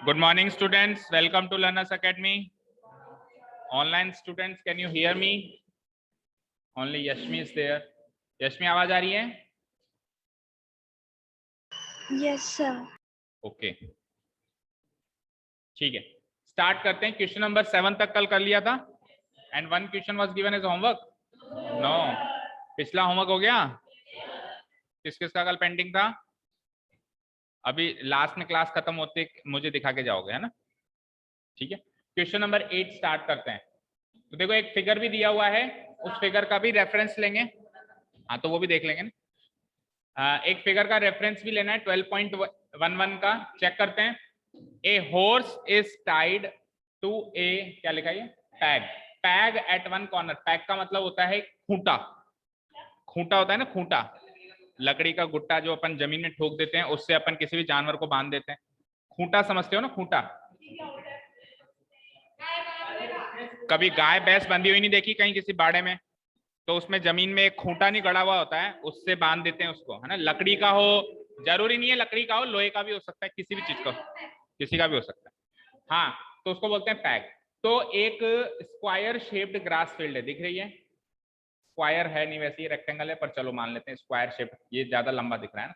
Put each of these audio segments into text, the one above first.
Good morning, students. Welcome to Learners Academy. Online students, can you hear me? Only Yashmi is there. Yashmi, आवाज आ रही है? Yes, sir. Okay. ठीक है. Start करते हैं. Question number 7 तक कल कर लिया था. And one question was given as homework. No. पिछला homework हो गया? किस किस का कल पेंडिंग था? अभी लास्ट में क्लास खत्म होते मुझे दिखा के जाओगे, है ना? ठीक है. क्वेश्चन नंबर 8 स्टार्ट करते हैं. तो देखो एक फिगर भी दिया हुआ है, उस फिगर का भी रेफरेंस लेंगे. हाँ तो वो भी देख लेंगे ना. एक फिगर का रेफरेंस भी लेना है 12.11 का. चेक करते हैं. A horse is tied to a, क्या लिखा है, peg. Peg at one corner. Peg का मतलब होता है खूंटा. खूंटा होता है ना, खूंटा, लकड़ी का गुट्टा जो अपन जमीन में ठोक देते हैं, उससे अपन किसी भी जानवर को बांध देते हैं. खूंटा समझते हो ना, खूंटा. कभी गाय भैंस बंधी हुई नहीं देखी कहीं किसी बाड़े में? तो उसमें जमीन में एक खूंटा नहीं गड़ा हुआ होता है, उससे बांध देते हैं उसको, है ना. लकड़ी का हो, जरूरी नहीं है लकड़ी का हो, लोहे का भी हो सकता है, किसी भी चीज का, किसी का भी हो सकता है. हाँ तो उसको बोलते हैं पैग. तो एक स्क्वायर शेप्ड ग्रास फील्ड है, दिख रही है? स्क्वायर है नहीं, वैसे ही रेक्टेंगल है, पर चलो मान लेते हैं स्क्वायर शेप. ये ज्यादा लंबा दिख रहा है ना.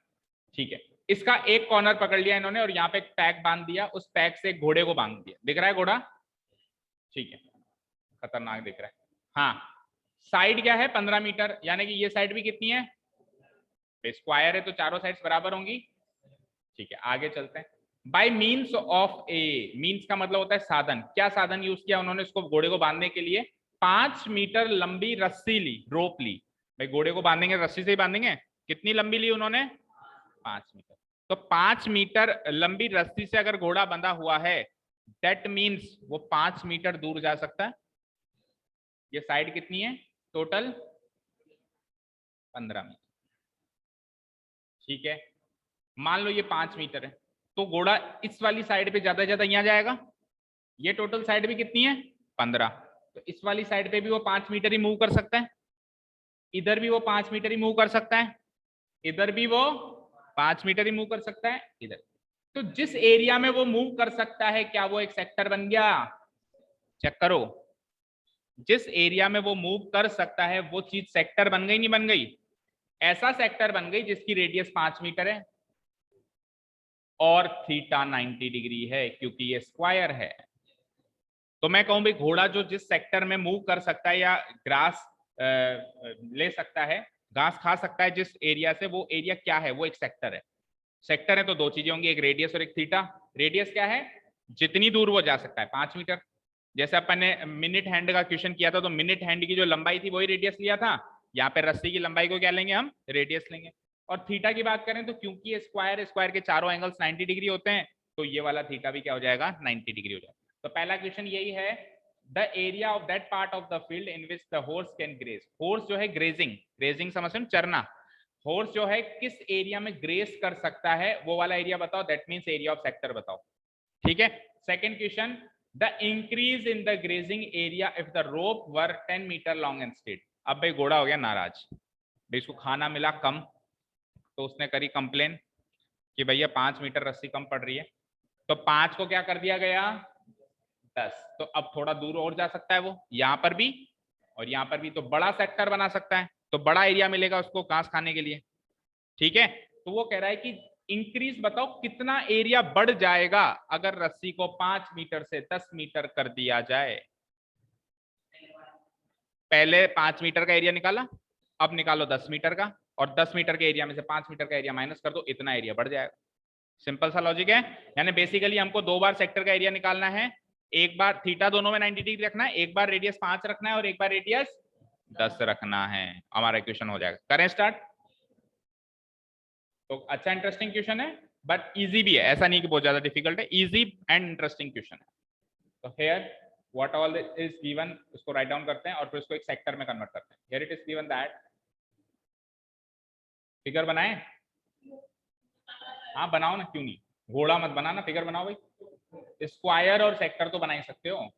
ठीक है. इसका एक कॉर्नर पकड़ लिया इन्होंने और यहाँ पे एक पैग बांध दिया. उस पैग से एक घोड़े को बांध दिया. दिख रहा है घोड़ा? ठीक है. खतरनाक दिख रहा है. हाँ. साइड क्या है? 15 मीटर. यानी कि ये साइड भी कितनी है? स्क्वायर है तो चारों साइड्स बराबर होंगी. ठीक है, आगे चलते हैं. Bye means of A. Means का मतलब होता है साधन. क्या साधन यूज किया उन्होंने इसको घोड़े को बांधने के लिए? 5 मीटर लंबी रस्सी ली, रोप ली. भाई घोड़े को बांधेंगे रस्सी से ही बांधेंगे. कितनी लंबी ली उन्होंने? 5 मीटर. तो 5 मीटर लंबी रस्सी से अगर घोड़ा बंधा हुआ है, दैट मीन्स वो 5 मीटर दूर जा सकता है. ये साइड कितनी है टोटल? 15 मीटर. ठीक है. मान लो ये 5 मीटर है, तो घोड़ा इस वाली साइड पे ज्यादा ज्यादा यहाँ जाएगा. ये टोटल साइड भी कितनी है? 15. तो इस वाली साइड पे भी वो 5 मीटर ही मूव कर सकता है. इधर भी वो 5 मीटर ही मूव कर सकता है. इधर भी वो 5 मीटर ही मूव कर सकता है. इधर. तो जिस एरिया में वो मूव कर सकता है, क्या वो एक सेक्टर बन गया? चेक करो. जिस एरिया में वो मूव कर सकता है वो चीज सेक्टर बन गई, नहीं बन गई? ऐसा सेक्टर बन गई जिसकी रेडियस 5 मीटर है और थीटा 90 डिग्री है, क्योंकि ये स्क्वायर है. तो मैं कहूं भाई घोड़ा जो जिस सेक्टर में मूव कर सकता है या ग्रास ले सकता है, घास खा सकता है जिस एरिया से, वो एरिया क्या है? वो एक सेक्टर है. सेक्टर है तो दो चीजें होंगी, एक रेडियस और एक थीटा. रेडियस क्या है? जितनी दूर वो जा सकता है, 5 मीटर. जैसे अपन ने मिनट हैंड का क्वेश्चन किया था, तो मिनट हैंड की जो लंबाई थी वही रेडियस लिया था. यहाँ पे रस्सी की लंबाई को क्या लेंगे हम? रेडियस लेंगे. और थीटा की बात करें तो क्योंकि ये स्क्वायर, स्क्वायर के चारों एंगल्स 90 डिग्री होते हैं, तो ये वाला थीटा भी क्या हो जाएगा? 90 डिग्री हो जाएगा. तो पहला क्वेश्चन यही है, the area of that part of the field in which the horse can graze. Horse जो है ग्रेजिंग, ग्रेजिंग समझते हो, चरना. हॉर्स जो है किस एरिया में ग्रेस कर सकता है, वो वाला एरिया बताओ. That means area of sector बताओ. ठीक है. Second question, the increase in the grazing area if the rope were 10 metre long and straight. अब भाई घोड़ा हो गया नाराज, भाई इसको खाना मिला कम, तो उसने करी कंप्लेन कि भैया 5 मीटर रस्सी कम पड़ रही है. तो 5 को क्या कर दिया गया? 10. तो अब थोड़ा दूर और जा सकता है वो, यहां पर भी और यहां पर भी. तो बड़ा सेक्टर बना सकता है, तो बड़ा एरिया मिलेगा उसको घास खाने के लिए. ठीक है. तो वो कह रहा है कि इंक्रीज बताओ कितना एरिया बढ़ जाएगा अगर रस्सी को 5 मीटर से 10 मीटर कर दिया जाए. पहले 5 मीटर का एरिया निकाला, अब निकालो 10 मीटर का, और 10 मीटर के एरिया में से 5 मीटर का एरिया माइनस कर दो, इतना एरिया बढ़ जाएगा. सिंपल सा लॉजिक है. यानी बेसिकली हमको 2 बार सेक्टर का एरिया निकालना है. एक बार थीटा दोनों में 90 डिग्री रखना है, एक बार रेडियस 5 रखना है और एक बार रेडियस 10 रखना है. हमारा इक्वेशन हो जाएगा. करें स्टार्ट. तो अच्छा इंटरेस्टिंग क्वेश्चन है, बट इजी भी है, ऐसा नहीं कि बहुत ज्यादा डिफिकल्ट है. इजी एंड इंटरेस्टिंग क्वेश्चन है. तो here what all is given, उसको राइट डाउन करते हैं और फिर उसको एक सेक्टर में कन्वर्ट करते हैं. Here it is given that, figure बनाए. हाँ बनाओ ना, क्यों नहीं, घोड़ा मत बनाना, फिगर बनाओ भाई. स्क्वायर और सेक्टर तो बना ही सकते हो.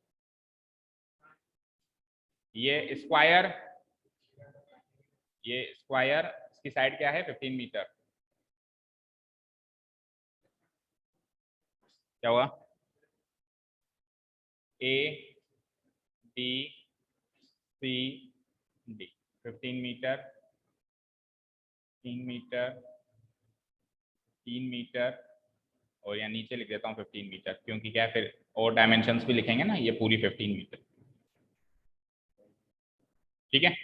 ये स्क्वायर, ये स्क्वायर, इसकी साइड क्या है? 15 मीटर. क्या हुआ? A B C D 15 metre, 3 metre, 3 metre, और यहाँ नीचे लिख देता हूँ 15 मीटर, क्योंकि क्या है फिर और डायमेंशंस भी लिखेंगे ना, ये पूरी 15 मीटर। ठीक है,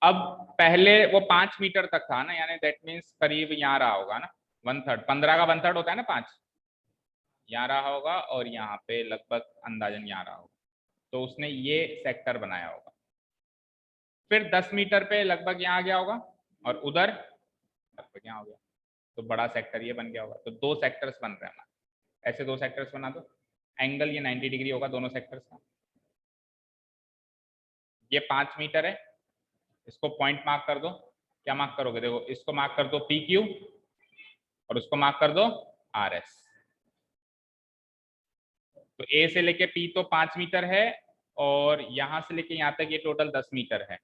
अब पहले वो 5 मीटर तक था ना, यानी दैट मीन्स करीब यहाँ रहा होगा ना, 1/3, 15 का 1/3 होता है ना 5, यहाँ रहा होगा और यहाँ पे लगभग अंदाजन यहाँ रहा होगा, तो उसने ये सेक्टर बनाया होगा। फिर 10 मीटर पे लगभग यहाँ आ गया होगा और उधर लगभग यहाँ हो गया, तो बड़ा सेक्टर ये बन गया होगा। तो 2 सेक्टर्स बन रहे हैं हमारे, ऐसे 2 सेक्टर्स बना दो, एंगल ये 90 डिग्री होगा दोनों सेक्टर्स का। ये 5 मीटर है, इसको पॉइंट मार्क कर दो। क्या मार्क करोगे, देखो इसको मार्क कर दो पी क्यू और उसको मार्क कर दो आर एस। तो ए से लेके पी तो 5 मीटर है और यहां से लेके यहां तक ये टोटल 10 मीटर है,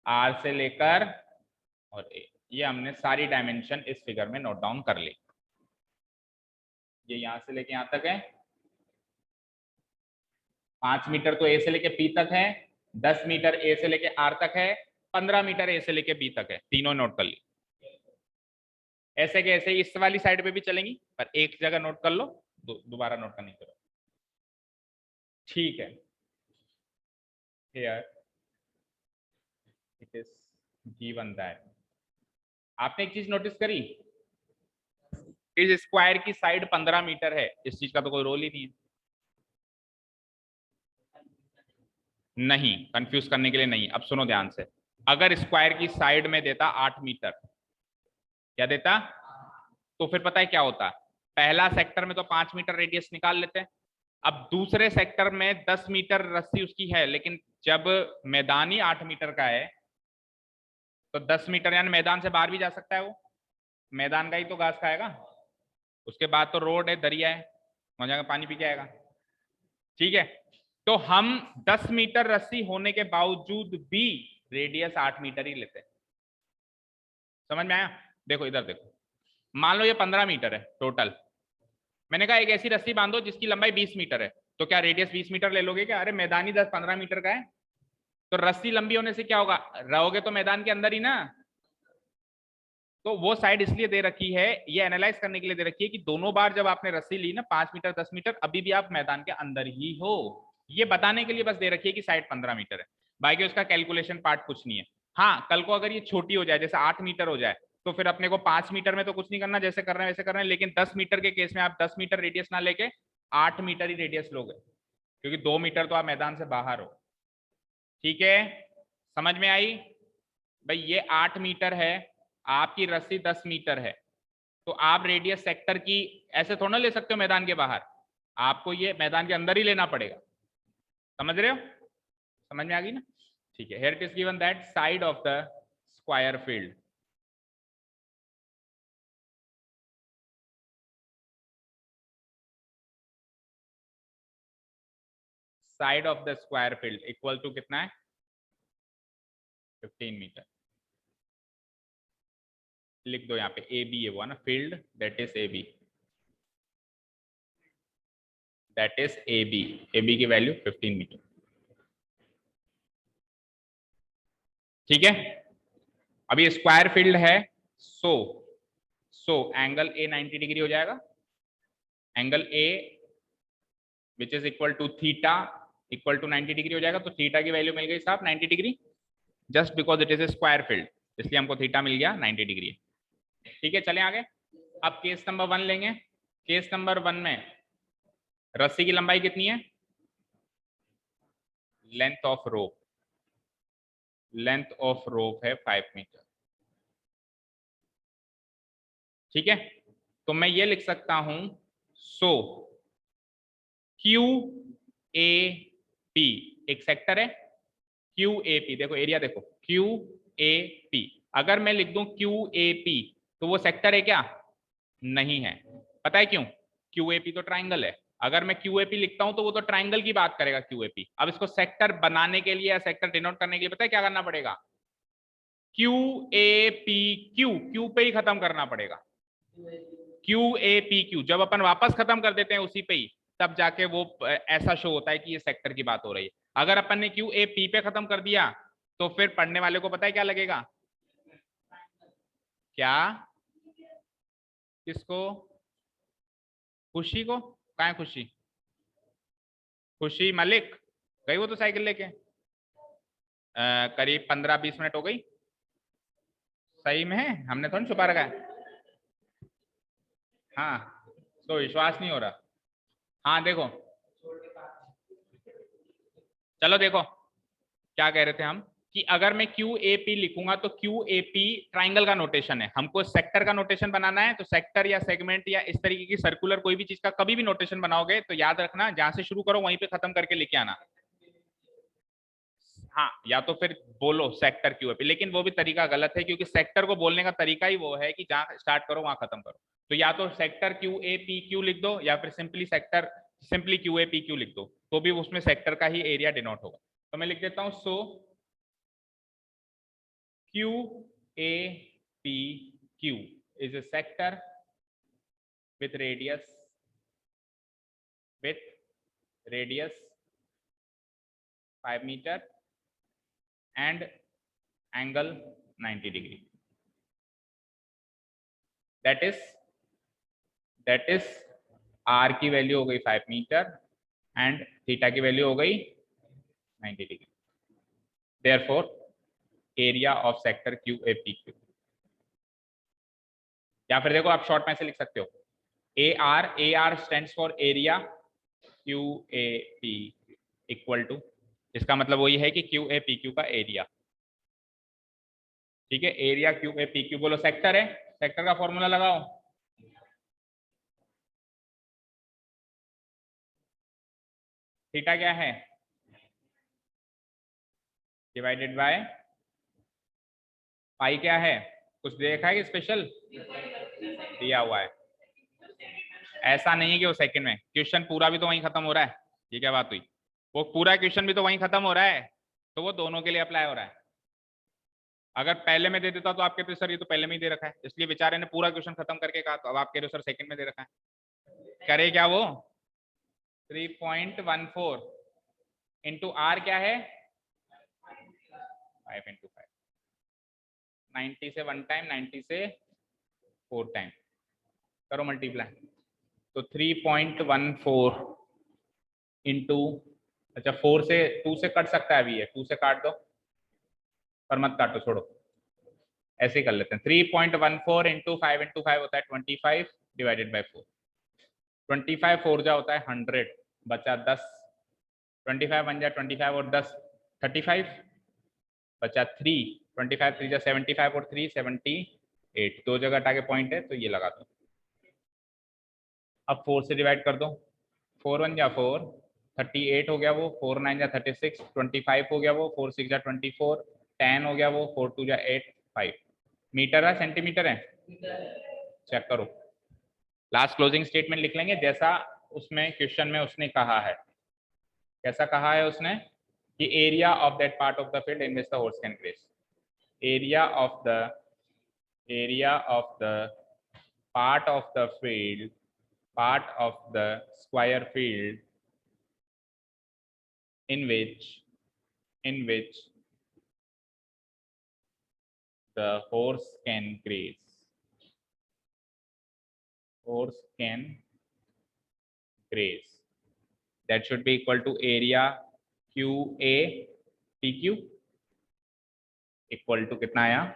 आर से लेकर और ए। ये हमने सारी डायमेंशन इस फिगर में नोट डाउन कर ली। ये यहां से लेके यहां तक है 5 मीटर, तो ए से लेके पी तक है, 10 मीटर ए से लेके आर तक है, 15 मीटर ए से लेके बी तक है, तीनों नोट कर ली। ऐसे के ऐसे इस वाली साइड पे भी चलेंगी, पर एक जगह नोट कर लो, दोबारा नोट करने की जरूरत। ठीक है, here it is given that, आपने एक चीज नोटिस करी, इस स्क्वायर की साइड 15 मीटर है, इस चीज का तो कोई रोल ही नहीं है। नहीं, कंफ्यूज करने के लिए नहीं। अब सुनो ध्यान से, अगर स्क्वायर की साइड में देता 8 मीटर, क्या देता, तो फिर पता है क्या होता, पहला सेक्टर में तो 5 मीटर रेडियस निकाल लेते हैं। अब दूसरे सेक्टर में 10 मीटर रस्सी उसकी है, लेकिन जब मैदानी 8 मीटर का है तो 10 मीटर यानी मैदान से बाहर भी जा सकता है, वो मैदान का ही तो घास खाएगा, उसके बाद तो रोड है, दरिया है, वहां जाकर पानी पी के आएगा। ठीक है, तो हम 10 मीटर रस्सी होने के बावजूद भी रेडियस 8 मीटर ही लेते हैं। समझ में आया? देखो इधर देखो, मान लो ये 15 मीटर है टोटल, मैंने कहा एक ऐसी रस्सी बांधो जिसकी लंबाई 20 मीटर है, तो क्या रेडियस 20 मीटर ले लोगे क्या? अरे मैदानी 10-15 मीटर का है, तो रस्सी लंबी होने से क्या होगा, रहोगे तो मैदान के अंदर ही ना। तो वो साइड इसलिए दे रखी है, ये एनालाइज करने के लिए दे रखी है कि दोनों बार जब आपने रस्सी ली ना 5 मीटर 10 मीटर, अभी भी आप मैदान के अंदर ही हो, ये बताने के लिए बस दे रखी है कि साइड 15 मीटर है। बाकी उसका कैलकुलेशन पार्ट कुछ नहीं है। हाँ, कल को अगर ये छोटी हो जाए, जैसे 8 मीटर हो जाए, तो फिर अपने को 5 मीटर में तो कुछ नहीं करना, जैसे कर रहे हैं वैसे कर रहे हैं, लेकिन 10 मीटर के केस में आप 10 मीटर रेडियस ना लेके 8 मीटर ही रेडियस लोगे, क्योंकि 2 मीटर तो आप मैदान से बाहर हो। ठीक है, समझ में आई? भाई ये 8 मीटर है, आपकी रस्सी 10 मीटर है, तो आप रेडियस सेक्टर की ऐसे थोड़ा ले सकते हो मैदान के बाहर, आपको ये मैदान के अंदर ही लेना पड़ेगा। समझ रहे हो? समझ में आ गई ना? ठीक है, here it is given that side of the square field, side of the square field equal to कितना है, 15 मीटर। लिख दो यहाँ पे ए बी, ये वो ना field, that is A B, that is A B, A B की वैल्यू 15 मीटर। ठीक है, अभी स्क्वायर फील्ड है, सो एंगल ए 90 डिग्री हो जाएगा, angle A which is equal to theta equal to 90 degree हो जाएगा। तो थीटा की वैल्यू मिल गई साहब 90 degree, just because it is a square field, इसलिए हमको थीटा मिल गया 90 डिग्री। ठीक है, चलें आगे। अब केस नंबर 1 लेंगे। केस नंबर 1 में रस्सी की लंबाई कितनी है, length of rope, length of rope है 5 मीटर। ठीक है, तो मैं ये लिख सकता हूं, सो क्यू ए पी एक सेक्टर है, क्यू ए पी, देखो एरिया देखो, क्यू ए पी, अगर मैं लिख दूं क्यू ए पी तो वो सेक्टर है क्या? नहीं है। पता है क्यों? क्यू ए पी तो ट्राइंगल है, अगर मैं क्यू ए पी लिखता हूं तो वो तो ट्राइंगल की बात करेगा क्यू ए पी। अब इसको सेक्टर बनाने के लिए या सेक्टर डिनोट करने के लिए पता है क्या करना पड़ेगा? Q A P Q, Q पे ही खत्म करना पड़ेगा, क्यू ए पी क्यू। जब अपन वापस खत्म कर देते हैं उसी पे ही, तब जाके वो ऐसा शो होता है कि ये सेक्टर की बात हो रही है। अगर अपन ने क्यू ए पी पे खत्म कर दिया तो फिर पढ़ने वाले को पता है क्या लगेगा? क्या? किसको? खुशी को? कहाँ है खुशी? खुशी मलिक गई वो तो साइकिल लेके। करीब 15-20 मिनट हो गई। सही में है, हमने थोड़ा छुपा रखा है। हाँ, तो विश्वास नहीं हो रहा। हाँ देखो, चलो देखो क्या कह रहे थे हम कि अगर मैं क्यू ए पी लिखूंगा तो क्यू ए पी ट्राइंगल का नोटेशन है, हमको सेक्टर का नोटेशन बनाना है। तो सेक्टर या सेगमेंट या इस तरीके की सर्कुलर कोई भी चीज का कभी भी नोटेशन बनाओगे तो याद रखना जहां से शुरू करो वहीं पे खत्म करके लेके आना। हाँ, या तो फिर बोलो सेक्टर क्यू ए पी, लेकिन वो भी तरीका गलत है क्योंकि सेक्टर को बोलने का तरीका ही वो है कि जहां स्टार्ट करो वहां खत्म करो। तो या तो sector Q A P Q लिख दो या फिर simply Q A P Q लिख दो, तो भी उसमें सेक्टर का ही एरिया डिनोट होगा। तो मैं लिख देता हूं सो QAPQ is a sector with radius 5 meter and angle 90 degree. That is R की वैल्यू हो गई 5 मीटर एंड थीटा की वैल्यू हो गई 90 degree. Therefore area of sector QAPQ, या फिर देखो आप शॉर्ट में से लिख सकते हो AR stands for area QAP equal to, इसका मतलब वही है कि QAPQ का एरिया। ठीक है, एरिया QAPQ बोलो सेक्टर है, सेक्टर का फॉर्मूला लगाओ। थीटा क्या है? डिवाइडेड बाय पाई क्या है? कुछ देखा है कि स्पेशल दिया हुआ है? ऐसा नहीं है कि वो सेकंड में, क्वेश्चन पूरा भी तो वहीं खत्म हो रहा है। ये क्या बात हुई? वो पूरा क्वेश्चन भी तो वहीं खत्म हो रहा है, तो वो दोनों के लिए अप्लाई हो रहा है। अगर पहले में दे देता तो आपके तो सर ये तो पहले में ही दे रखा है, इसलिए बेचारे ने पूरा क्वेश्चन खत्म करके कहा, तो अब आपके तो सर सेकंड में दे रखा है। करे क्या वो? 3.14 इंटू आर क्या है? 5 इंटू 5, 90 से 1 टाइम, 90 से 4 टाइम, करो मल्टीप्लाई। तो 3.14 इंटू, अच्छा 4 से 2 से कट सकता है अभी, ये 2 से काट दो, पर मत काटो, छोड़ो, ऐसे ही कर लेते हैं। 3.14 इंटू 5 इंटू 5 होता है 25 डिवाइडेड बाई 4। 25 4 जा होता है 100, बचा 10, 25 बन जा 25 और 10 35, बचा 3, 25 3 जा 75 और 3 78, दो जगह हटा के पॉइंट है तो ये लगा दो। अब 4 से डिवाइड कर दो, 4 1 जा 4, 38 हो गया वो, 4 9 जा 36, 25 हो गया वो, 4 6 जा 24, 10 हो गया वो, 4 2 जा 8, 5। मीटर है सेंटीमीटर है? चेक करो। लास्ट क्लोजिंग स्टेटमेंट लिख लेंगे जैसा उसमें क्वेश्चन में उसने कहा है। कैसा कहा है उसने कि area of that part of the field in which the horse can graze, area of the part of the field, part of the square field in which the horse can graze, that should be equal to area QAPQ equal to कितना आया?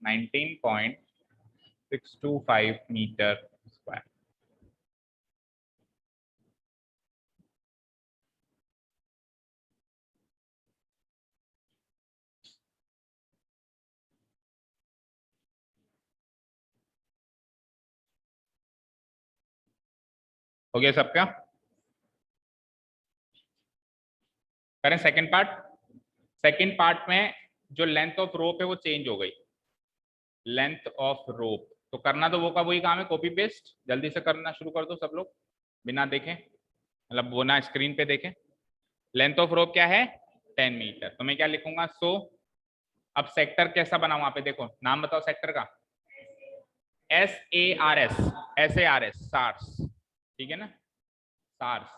19.625 metre square. हो गया सबका? करें second part. Second part में जो length of rope है वो चेंज हो गई, लेंथ ऑफ रोप। तो करना तो वो का वही काम है, कॉपी पेस्ट। जल्दी से करना शुरू कर दो सब लोग, बिना देखें, मतलब वो ना स्क्रीन पे देखें। लेंथ ऑफ रोप क्या है? 10 मीटर। तो मैं क्या लिखूंगा? सो अब सेक्टर कैसा बना वहां पे देखो, नाम बताओ सेक्टर का। SARS, SARS, सार्स, ठीक है ना? सार्स,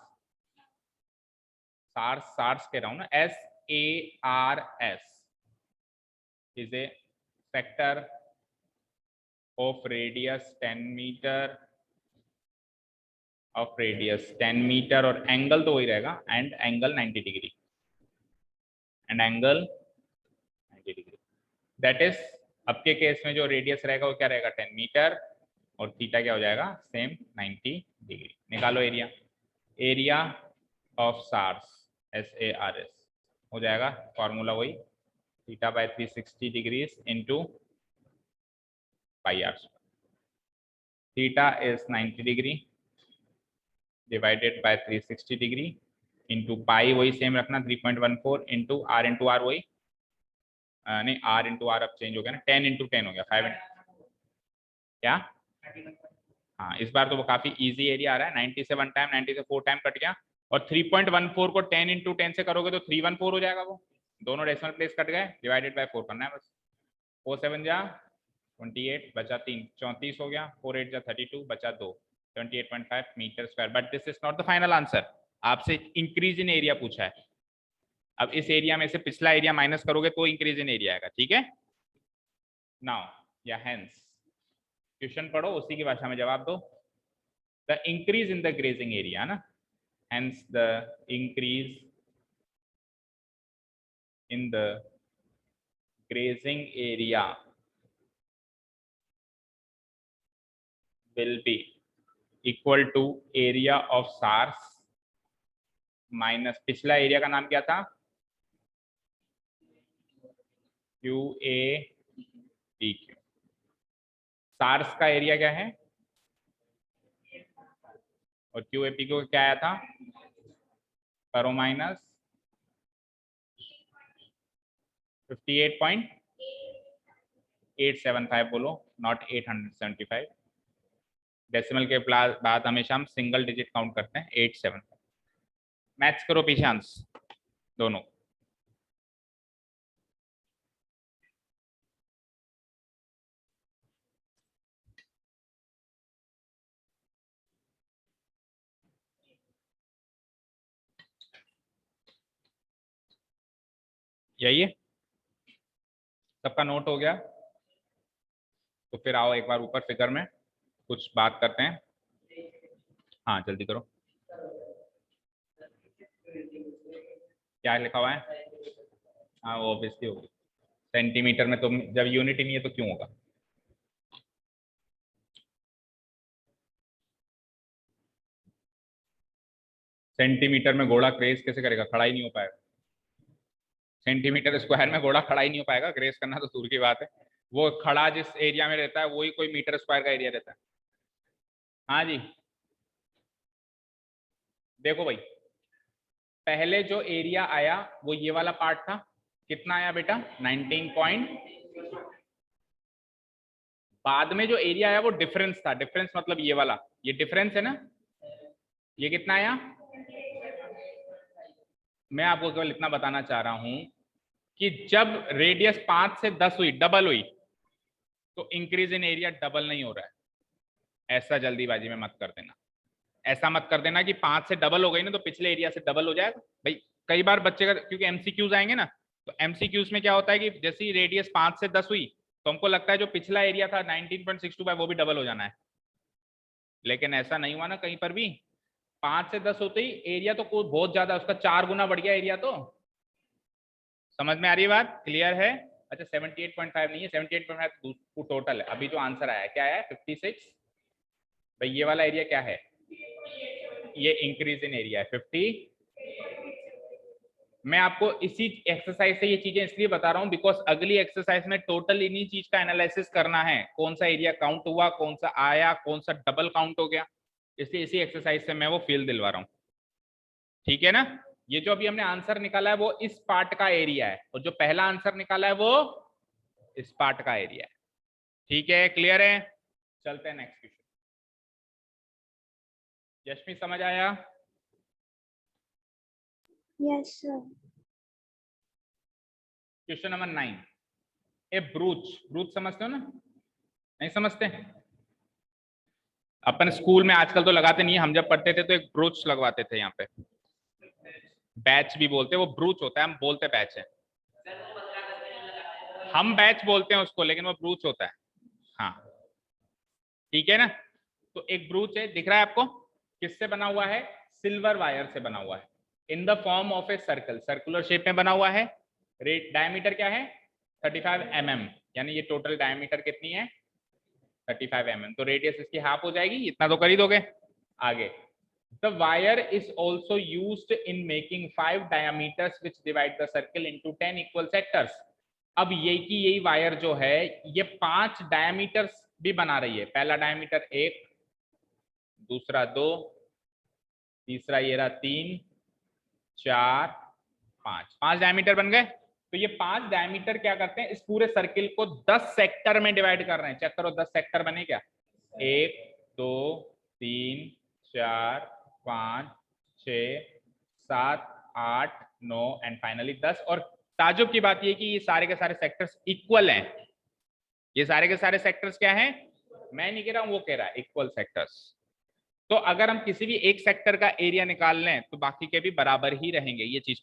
सार्स सार्स कह रहा हूं ना, SARS is a sector of radius 10 metre, of radius 10 metre, और एंगल तो वही रहेगा, and angle 90 degree, and angle 90 degree. That is, अब के केस में जो रेडियस रहेगा वो क्या रहेगा 10 मीटर, और थीटा क्या हो जाएगा सेम 90 डिग्री। निकालो area, area of SARS SARS हो जाएगा फॉर्मूला वही, theta by 360 degrees into pi r square. Theta is 90 degree divided by 360 degree into pi वही सेम रखना 3.14 इंटू आर वही, नहीं आर इंटू आर अब चेंज हो गया ना, 10 इंटू 10 हो गया 5 क्या, हाँ इस बार तो वो काफी इजी एरिया आ रहा है। 90 से 1 टाइम, 90 से 4 टाइम कट गया, और 3.14 को 10 इंटू 10 से करोगे तो 314 हो जाएगा, वो दोनों डेसिमल प्लेस कट गए, डिवाइडेड बाय 4 करना है बस। 4 7 जा 28 बचा 3 34 हो गया, 4 8 जा 32 बचा 2 28.5 metre square. But this is not the final answer, आपसे इंक्रीज इन एरिया पूछा है। अब इस एरिया में से पिछला एरिया माइनस करोगे तो इंक्रीज इन एरिया आएगा, ठीक है। नाउ या हेंस, क्वेश्चन पढ़ो उसी की भाषा में जवाब दो। The increase in the grazing area ना, hence the increase in the grazing area will be equal to area of SARS minus पिछला एरिया का नाम क्या था QAPQ। SARS का एरिया क्या है और QAPQ का क्या आया था, करो माइनस 58.875 बोलो, नॉट 875। डेसिमल के बाद हमेशा हम सिंगल डिजिट काउंट करते हैं, 875। मैथ्स करो पीछे आंसर दोनों। यही है, सबका नोट हो गया, तो फिर आओ एक बार ऊपर फिगर में कुछ बात करते हैं। हाँ जल्दी करो, क्या लिखा हुआ है, हाँ वो ऑब्वियसली होगी सेंटीमीटर में, तो जब यूनिट ही नहीं है तो क्यों होगा। सेंटीमीटर में घोड़ा क्रेज कैसे करेगा, खड़ा ही नहीं हो पाएगा। सेंटीमीटर स्क्वायर में घोड़ा खड़ा ही नहीं हो पाएगा, ग्रेस करना तो दूर की बात है। वो खड़ा जिस एरिया में रहता है वही कोई मीटर स्क्वायर का एरिया रहता है। हाँ जी, देखो भाई, पहले जो एरिया आया वो ये वाला पार्ट था, कितना आया बेटा 19 बाद में जो एरिया आया वो डिफरेंस था, डिफरेंस मतलब ये वाला, ये डिफरेंस है ना, ये कितना आया। मैं आपको केवल इतना बताना चाह रहा हूं कि जब रेडियस 5 से 10 हुई, डबल हुई, तो इंक्रीज इन एरिया डबल नहीं हो रहा है। ऐसा जल्दीबाजी में मत कर देना, ऐसा मत कर देना कि 5 से डबल हो गई ना तो पिछले एरिया से डबल हो जाएगा। भाई कई बार बच्चे का, क्योंकि एमसीक्यूज आएंगे ना, तो एमसीक्यूज में क्या होता है कि जैसे ही रेडियस 5 से 10 हुई तो हमको लगता है जो पिछला एरिया था 19.625 वो भी डबल हो जाना है, लेकिन ऐसा नहीं हुआ ना कहीं पर भी। 5 से 10 होते ही एरिया तो कोई बहुत ज्यादा, उसका 4 गुना बढ़ गया एरिया। तो समझ में आ रही है बात, क्लियर है। अच्छा 78.5 नहीं है, 78.5 टोटल है। अभी जो आंसर आया क्या है 56। भाई ये वाला एरिया क्या है, ये इंक्रीज इन एरिया है 50। मैं आपको इसी एक्सरसाइज से ये चीजें इसलिए बता रहा हूं बिकॉज अगली एक्सरसाइज में टोटल इन्हीं चीज का एनालिसिस करना है, कौन सा एरिया काउंट हुआ, कौन सा आया, कौन सा डबल काउंट हो गया, इसलिए इसी एक्सरसाइज से मैं वो फील दिलवा रहा हूँ, ठीक है ना। ये जो अभी हमने आंसर निकाला है वो इस पार्ट का एरिया है, और जो पहला आंसर निकाला है वो इस पार्ट का एरिया है, ठीक है, क्लियर है। चलते हैं नेक्स्ट क्वेश्चन। यशमी समझ आया? Yes sir. क्वेश्चन नंबर 9, ए ब्रूच, ब्रूच समझते हो ना, नहीं समझते, अपन स्कूल में आजकल तो लगाते नहीं है, हम जब पढ़ते थे तो एक ब्रूच लगवाते थे यहाँ पे, बैच भी बोलते हैं, वो ब्रूच होता है, हम बोलते बैच है, हम बैच बोलते हैं उसको, लेकिन वो ब्रूच होता है। हाँ ठीक है ना। तो एक ब्रूच है, दिख रहा है आपको, किससे बना हुआ है? सिल्वर वायर से बना हुआ है, in the form of a circle, circular shape में बना हुआ है। रेट डायमीटर क्या है? 35 mm, यानी ये टोटल डायमीटर कितनी है? 35 mm। तो रेडियस इसकी हाफ हो जाएगी, इतना तो कर ही दोगे। आगे, the wire is also used in making 5 diameters which divide the circle into 10 equal sectors. अब यही वायर जो है ये 5 डायमीटर्स भी बना रही है। पहला डायमीटर 1, दूसरा 2, तीसरा ये रहा 3, 4, 5, 5 डायमीटर बन गए। तो ये 5 डायमीटर क्या करते हैं, इस पूरे सर्किल को 10 सेक्टर में डिवाइड कर रहे हैं। चेक करो 10 सेक्टर बने क्या? 1, 2, 3, 4, 5, 6, 7, 8, 9 एंड फाइनली 10। और ताजुब की बात यह कि ये सारे के सारे सेक्टर्स इक्वल हैं। ये सारे के सारे सेक्टर्स क्या हैं? मैं नहीं कह रहा हूं, वो कह रहा है, इक्वल सेक्टर्स। तो अगर हम किसी भी एक सेक्टर का एरिया निकाल लें तो बाकी के भी बराबर ही रहेंगे, ये चीज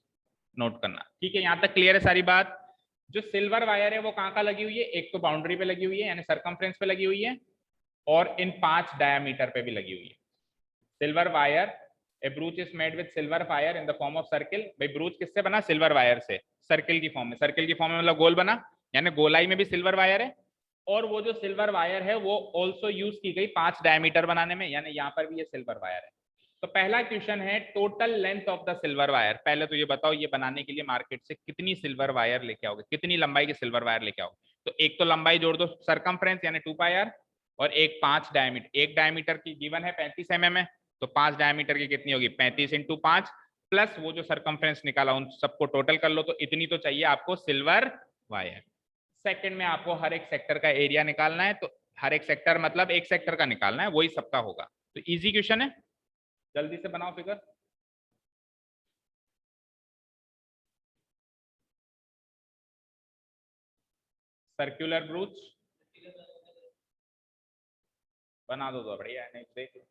नोट करना। ठीक है, यहां तक क्लियर है सारी बात। जो सिल्वर वायर है वो कहां कहां लगी हुई है? एक तो बाउंड्री पे लगी हुई है, यानी सरकमफ्रेंस पे लगी हुई है, और इन 5 डायमीटर पे भी लगी हुई है। Silver wire, A ब्रूच is made with silver wire in the form of circle. भाई ब्रूच किससे बना? सिल्वर वायर से, सर्किल की फॉर्म में। सर्किल की फॉर्म में मतलब गोल बना, यानी गोलाई में भी सिल्वर वायर है। और वो जो सिल्वर वायर है वो ऑल्सो यूज की गई 5 डायमीटर बनाने में, यानी यहाँ पर भी ये सिल्वर वायर है। तो पहला क्वेश्चन है total length of the silver wire. पहले तो ये बताओ, ये बनाने के लिए मार्केट से कितनी सिल्वर वायर लेके आओगे, कितनी लंबाई की सिल्वर वायर लेके आओगे? तो एक तो लंबाई जोड़ दो, सरकमफ्रेंस यानी 2πr, और एक 5 डायमीटर। एक डायमीटर की गिवन है 35 mm है, तो 5 डायमीटर की कितनी होगी? 35 × 5, प्लस वो जो सरकमफ्रेंस निकाला उन सबको टोटल कर लो, तो इतनी तो चाहिए आपको सिल्वर वायर। सेकंड में आपको हर एक सेक्टर का एरिया निकालना है, तो हर एक सेक्टर मतलब एक सेक्टर का निकालना है, वही सबका होगा। तो इजी क्वेश्चन है, जल्दी से बनाओ फिगर। सर्कुलर ब्रूच बना दो तो बढ़िया है, नहीं देख लो।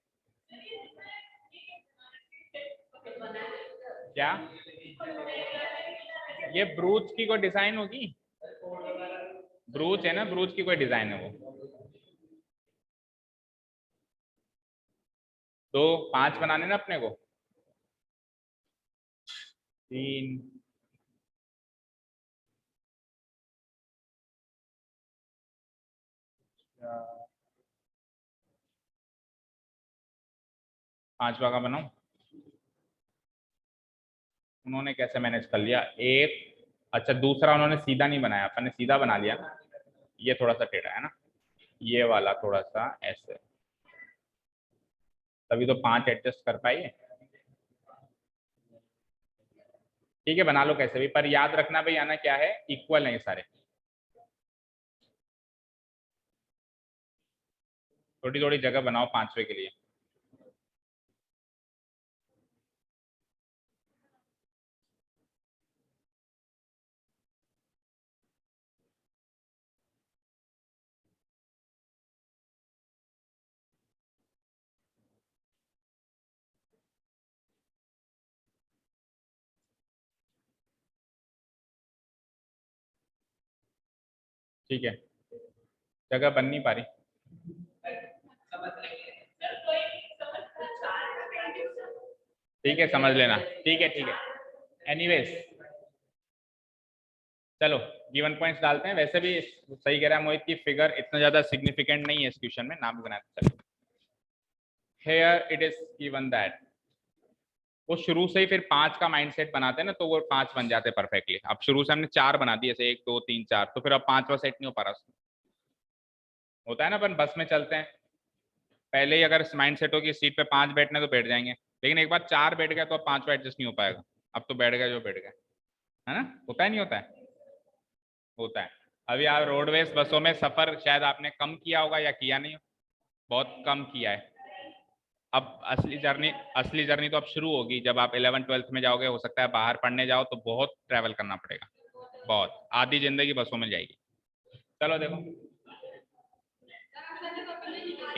क्या ये ब्रूच की कोई डिजाइन होगी? ब्रूच है ना, ब्रूच की कोई डिजाइन है वो। तो 5 बनाने ना अपने को, 3, 4, 5वां का बनाओ। उन्होंने कैसे मैनेज कर लिया? एक, अच्छा दूसरा उन्होंने सीधा नहीं बनाया, अपन ने सीधा बना लिया ना। ये थोड़ा सा टेढ़ा है ना, ये वाला थोड़ा सा ऐसे, तभी तो 5 एडजस्ट कर पाइए। ठीक है, बना लो कैसे भी, पर याद रखना भाई आना क्या है, इक्वल है ये सारे। थोड़ी थोड़ी जगह बनाओ 5वें के लिए। ठीक है, जगह बन नहीं पा रही। ठीक है, समझ लेना। ठीक है एनीवेज, चलो गिवन पॉइंट्स डालते हैं। वैसे भी सही कह रहा है मोहित की, फिगर इतना ज्यादा सिग्निफिकेंट नहीं है इस क्वेश्चन में, नाम भी बनाते चलो। Here it is given that, वो शुरू से ही फिर 5 का माइंडसेट बनाते हैं ना, तो वो 5 बन जाते हैं परफेक्टली। अब शुरू से हमने 4 बना दिए, जैसे 1, 2, 3, 4, तो फिर अब 5वां सेट नहीं हो पा रहा। होता है ना, अपन बस में चलते हैं, पहले ही अगर माइंड सेट हो कि सीट पे 5 बैठने तो बैठ जाएंगे, लेकिन एक बार 4 बैठ गया तो अब 5वां एडजस्ट नहीं हो पाएगा। अब तो बैठ गया जो बैठ गया, है ना? होता है नहीं होता है? होता है। अभी आप रोडवेज बसों में सफर शायद आपने कम किया होगा या किया नहीं, बहुत कम किया है। अब असली जर्नी तो अब शुरू होगी, जब आप 11th 12th में जाओगे, हो सकता है बाहर पढ़ने जाओ तो बहुत ट्रैवल करना पड़ेगा, बहुत आधी जिंदगी बसों में जाएगी। चलो देखो,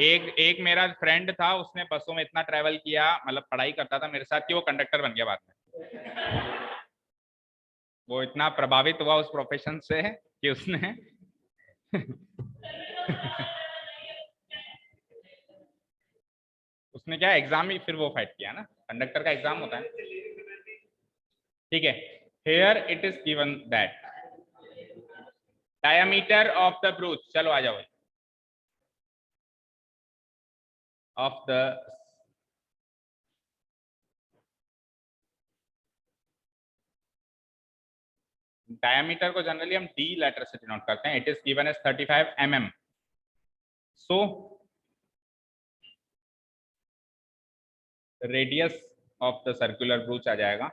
एक मेरा फ्रेंड था, उसने बसों में इतना ट्रेवल किया, मतलब पढ़ाई करता था मेरे साथ, कि वो कंडक्टर बन गया बाद में। वो इतना प्रभावित हुआ उस प्रोफेशन से कि उसने उसने क्या एग्जाम ही फिर वो फाइट किया ना, कंडक्टर का एग्जाम होता है। ठीक है, here it is given that diameter of the brooch, चलो आ जाओ, ऑफ द डायमीटर को जनरली हम डी लेटर से डिनोट करते हैं, it is given as 35 mm। So radius of the circular brooch आ जाएगा